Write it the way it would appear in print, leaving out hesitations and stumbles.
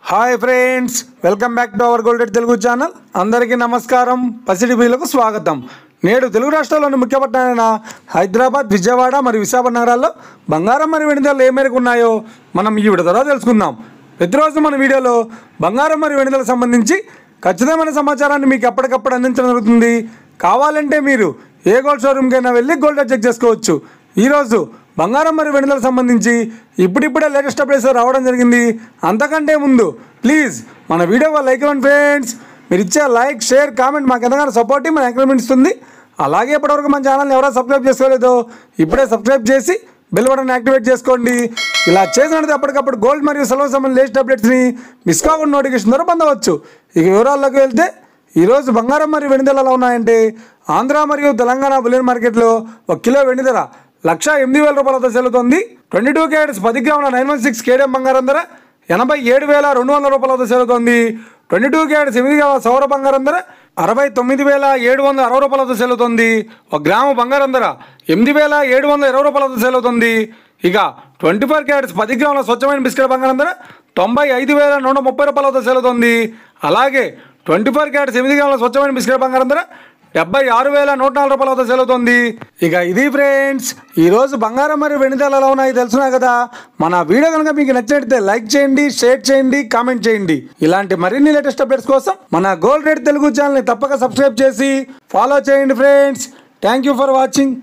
Hi friends, welcome back to our gold Telugu channel. అందరికీ నమస్కారం. పసిడి బిల్లుకు స్వాగతం. నేడు తెలుగు రాష్ట్రాల్లోని ముఖ్య పట్టణాలైన హైదరాబాద్, విజయవాడ మరియు విశాఖపట్నం నగరాల్లో బంగారం మరియు వెండి ధరలు ఏ మేరకు ఉన్నాయో మనం ఈ వీడియో ద్వారా తెలుసుకుందాం. ప్రతిరోజు మన వీడియోలో బంగారం మరియు వెండి ధరలకు సంబంధించి ఖచ్చితమైన సమాచారాన్ని మీకు ఎప్పటికప్పుడు అందించడం జరుగుతుంది. కావాలంటే మీరు ఏ గోల్డ్ షోరూమ్కైనా వెళ్ళి గోల్డ్ రేట్ చెక్ చేసుకోవచ్చు. ఈరోజు బంగారం మరియు వెండి ధరలకు సంబంధించి ఇప్పుడిప్పుడే లేటెస్ట్ అప్డేట్స్ రావడం జరిగింది. అంతకంటే ముందు ప్లీజ్ మన వీడియో లైక్ ఇవ్వండి ఫ్రెండ్స్. మీరు ఇచ్చే లైక్, షేర్, కామెంట్ మాకు ఎంతగానో సపోర్ట్, మన ఎంకరేజ్మెంట్ ఇస్తుంది. అలాగే ఇప్పటివరకు మన ఛానల్ని ఎవరైనా సబ్స్క్రైబ్ చేసుకోలేదో ఇప్పుడే సబ్స్క్రైబ్ చేసి బెల్ బటన్ యాక్టివేట్ చేసుకోండి. ఇలా చేసినట్టు అప్పటికప్పుడు గోల్డ్ మరియు సిల్వర్ సంబంధించిన లేటెస్ట్ అప్డేట్స్ని మిస్ కాకుండా నోటిఫికేషన్ ద్వారా పొందవచ్చు. ఇక వివరాల్లోకి వెళ్తే ఈరోజు బంగారం మరియు వెండి ధరలు ఎలా ఉన్నాయంటే, ఆంధ్ర మరియు తెలంగాణ బులియన్ మార్కెట్లో 1 కిలో వెండి ధర 1,08,000 రూపాయలతో సెల్లుతోంది. 22 క్యారెట్స్ 10 గ్రాముల 916 కేడియం బంగారం ధర 87,200 రూపాయలతో సెల్లుతోంది. 22 క్యారెట్స్ 8 గ్రాముల సౌర బంగారం ధర 69,760 రూపాయలతో సెల్లుతోంది. 1 గ్రాము బంగారం ధర 8,720 రూపాయలతో సెల్లుతోంది. ఇక 24 క్యారెట్స్ 10 గ్రాముల స్వచ్ఛమైన బిస్కెట్ బంగారం ధర 95,130 రూపాయలతో సెల్లుతోంది. అలాగే 24 క్యారెట్స్ 8 గ్రాముల స్వచ్ఛమైన బిస్కెట్ బంగారం ధర 76,104 రూపాయలతో సెల్లుతోంది. ఇక ఇది ఫ్రెండ్స్, ఈరోజు బంగారం మరియు వెండి ధరలు ఎలా ఉన్నాయి తెలుసున్నా కదా. మన వీడియో కనుక మీకు నచ్చినట్లయితే లైక్ చేయండి, షేర్ చేయండి, కామెంట్ చేయండి. ఇలాంటి మరిన్ని లేటెస్ట్ అప్డేట్స్ కోసం మన గోల్డ్ రేట్ తెలుగు ఛానల్ని తప్పక సబ్స్క్రైబ్ చేసి ఫాలో చేయండి friends. Thank you for watching.